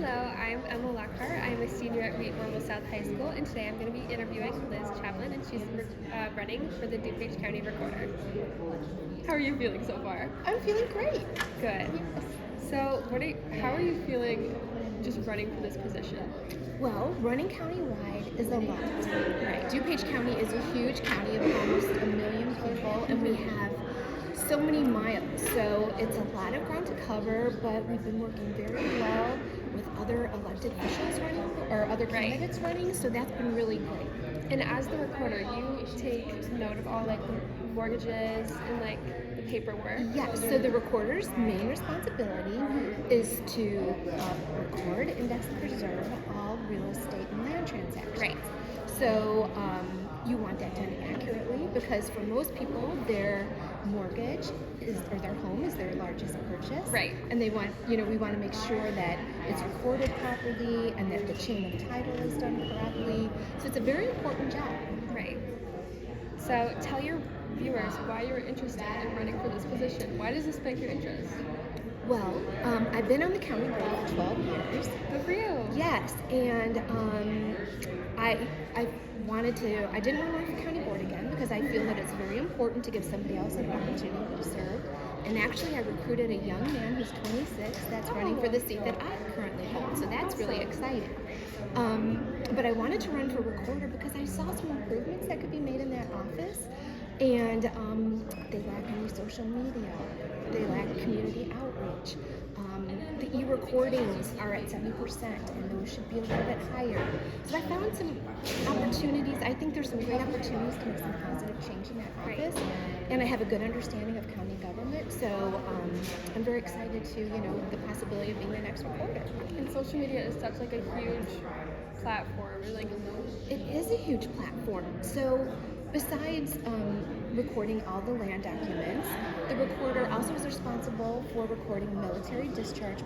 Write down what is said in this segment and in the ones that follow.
Hello, I'm Emma Lockhart. I'm a senior at Wheaton South High School, and today I'm going to be interviewing Liz Chaplin, and she's running for the DuPage County Recorder. How are you feeling so far? I'm feeling great. Good. So, how are you feeling just running for this position? Well, running countywide is a lot. Right. DuPage County is a huge county of almost 1 million people, and we have so many miles. So it's a lot of ground to cover, but we've been working very well with other elected officials running or other candidates running, so that's been really great. And as the recorder, you take note of all like the mortgages and like the paperwork. Yes. So the recorder's main responsibility is to record, index, and preserve all real estate and land transactions. Right. So you want that done accurately because for most people, their mortgage or their home is their largest purchase. Right. And we want to make sure that it's recorded properly and that the chain of title is done correctly. So it's a very important job. Right. So tell your viewers why you're interested in running for this position. Why does this pique your interest? Well, I've been on the county board for 12 years. Good for you. Yes, and I didn't want to run for county board again because I feel that it's very important to give somebody else an opportunity to serve. And actually, I recruited a young man who's 26 that's running for the seat that I currently hold. So that's really exciting. But I wanted to run for recorder because I saw some improvements that could be made in that office. And they lack any social media. They lack community outreach. The e-recordings are at 70%, and those should be a little bit higher. So I found some opportunities. I think there's some great opportunities to make some positive change in that office. And I have a good understanding of county government, so I'm very excited to, the possibility of being the next recorder. And social media is such like a huge platform. It is a huge platform. So besides recording all the land documents, the recorder also is responsible for recording military discharge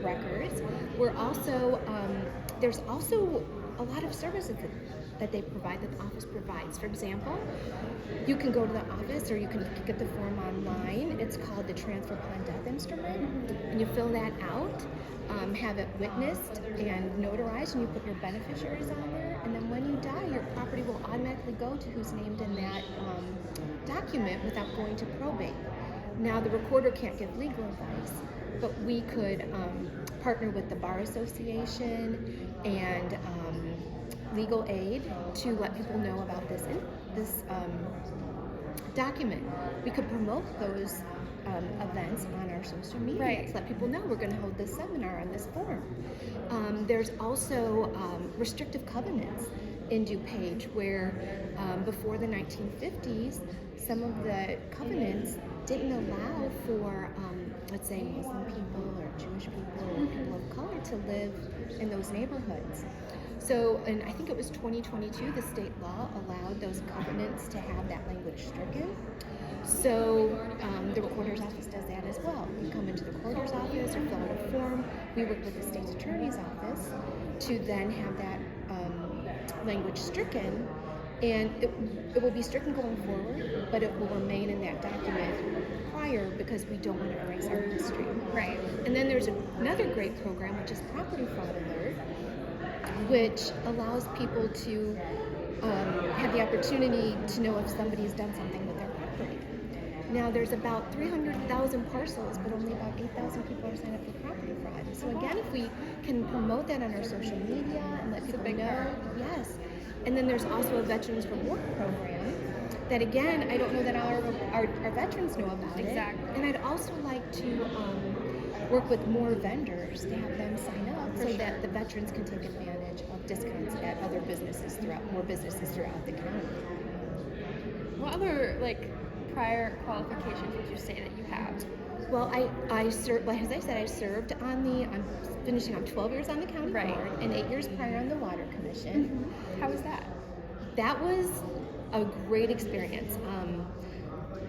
records. There's also a lot of services that they provide, that the office provides. For example, you can go to the office or you can get the form online. It's called the Transfer Upon Death Instrument, and you fill that out, have it witnessed and notarized, and you put your beneficiaries on there, and then when you die, your property will automatically go to who's named in that document without going to probate. Now, the recorder can't give legal advice, but we could partner with the Bar Association and legal aid to let people know about this document. We could promote those events on our social media to let people know we're going to hold this seminar on this form. There's also restrictive covenants in DuPage where before the 1950s, some of the covenants didn't allow for, let's say, Muslim people or Jewish people or people of color to live in those neighborhoods. So, and I think it was 2022, the state law allowed those covenants to have that language stricken. So the recorder's office does that as well. You come into the recorder's office or fill out a form. We work with the state attorney's office to then have that language stricken, and it will be stricken going forward, but it will remain in that document prior because we don't want to erase our history. Right. And then there's another great program, which is Property Fraud Alert, which allows people to have the opportunity to know if somebody's done something with their property. Now, there's about 300,000 parcels, but only about 8,000 people are signed up for property fraud. So again, if we can promote that on our social media and let people know, yes. And then there's also a Veterans Reward Program that, again, I don't know that our veterans know about it. Exactly. And I'd also like to work with more vendors to have them sign up that the veterans can take advantage of discounts at other businesses throughout the county. What other prior qualifications would you say that you have? Well, as I said, I served I'm finishing on 12 years on the county board and 8 years prior on the Water Commission. Mm-hmm. How was that? That was a great experience.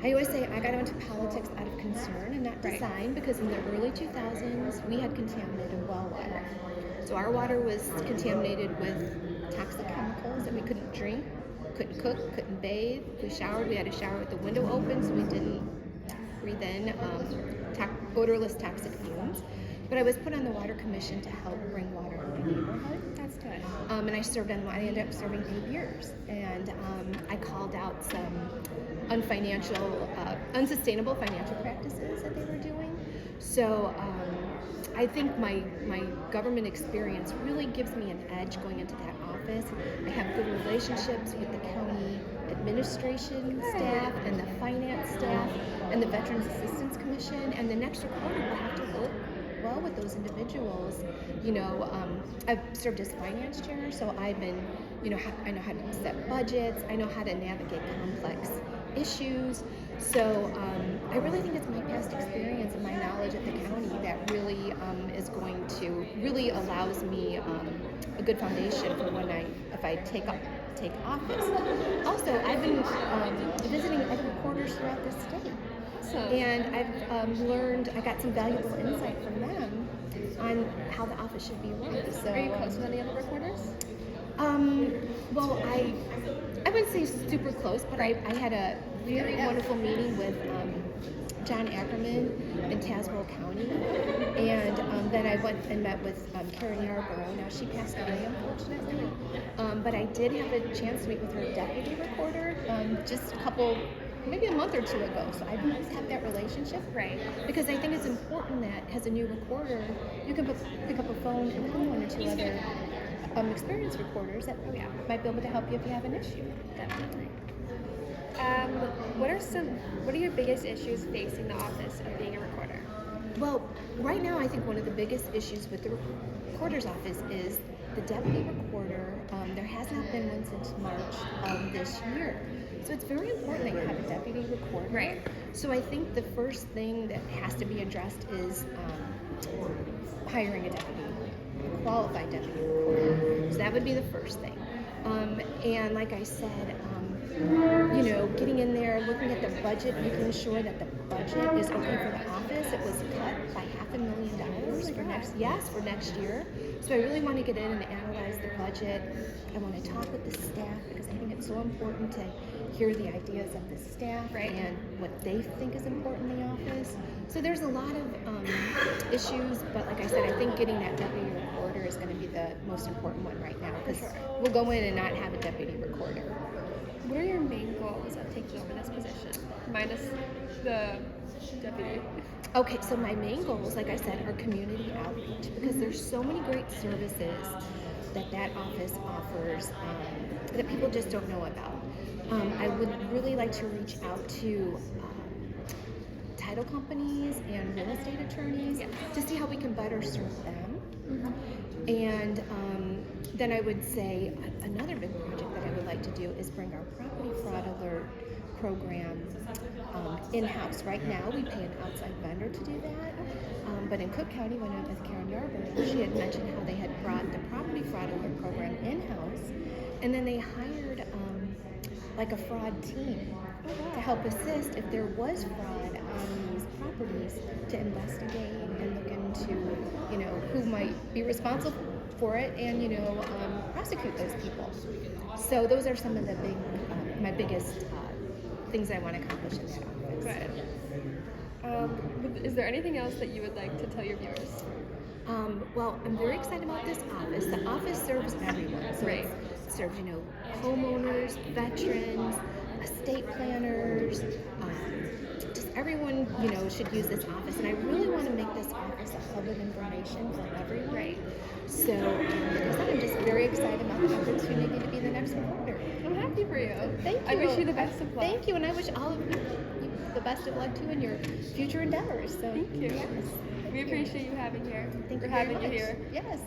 I always say I got into politics out of concern and not design because in the early 2000s, we had contaminated well water. So our water was contaminated with toxic chemicals that we couldn't drink, couldn't cook, couldn't bathe. If we showered, we had to shower with the window open so we didn't breathe in odorless toxic fumes. But I was put on the water commission to help bring water in my neighborhood. That's good. And I ended up serving 8 years. And I called out some unsustainable financial practices that they were doing. So I think my government experience really gives me an edge going into that office. I have good relationships with the county administration staff and the finance staff and the Veterans Assistance Commission, and the next recorder will have to work well with those individuals. I've served as finance chair, so I've been, I know how to set budgets, I know how to navigate complex issues. So I really think it's my past experience and my knowledge at the county that really is going to really allows me a good foundation for if I take office. Also, I've been visiting other reporters throughout the state. And I've learned, I got some valuable insight from them on how the office should be run. So, are you close with any other reporters? Well, I wouldn't say super close, but I had a very wonderful meeting with John Ackerman in Tazewell County, and then I went and met with Karen Yarborough. Now she passed away, unfortunately, but I did have a chance to meet with her deputy recorder just maybe a month or two ago. So I've always had that relationship, right? Because I think it's important that as a new recorder, you can pick up a phone and call one or two other experienced reporters that might be able to help you if you have an issue. Definitely. What are your biggest issues facing the office of being a recorder? Well, right now I think one of the biggest issues with the recorder's office is the deputy recorder. There has not been one since March of this year. So it's very important that you have a deputy recorder. Right. So I think the first thing that has to be addressed is hiring a qualified deputy recorder. So that would be the first thing. And like I said, getting in there, looking at the budget, making sure that the budget is okay for the office. It was cut by $500,000 for next year. So I really want to get in and analyze the budget. I want to talk with the staff because I think it's so important to hear the ideas of the staff and what they think is important in the office. So there's a lot of issues, but like I said, I think getting that deputy recorder is going to be the most important one right now because we'll go in and not have a deputy recorder. What are your main goals of taking over this position, minus the deputy? Okay, so my main goals, like I said, are community outreach because there's so many great services that office offers that people just don't know about. I would really like to reach out to title companies and real estate attorneys to see how we can better serve them. Mm-hmm. And then I would say another big project that I would like to do is bring our property fraud alert program in-house. Right now we pay an outside vendor to do that, but in Cook County when I went with Karen Yarborough, she had mentioned how they had brought the property fraud alert program in-house, and then they hired like a fraud team to help assist if there was fraud on these properties to investigate and look into who might be responsible for it and prosecute those people. So those are some of the my biggest things I want to accomplish in that office. Good. Is there anything else that you would like to tell your viewers? Well, I'm very excited about this office. The office serves everyone. So it serves, homeowners, veterans, estate planners, just everyone, should use this office. And I really want to make this office a hub of information for everyone. Right. So, like I said, I'm just very excited about the opportunity to be the next reporter. I'm happy for you. Thank you. I wish you the best of luck. Thank you, and I wish all of you the best of luck too in your future endeavors. So, thank you. Yes. We appreciate you having here. Thank you for having very much. you here. Yes.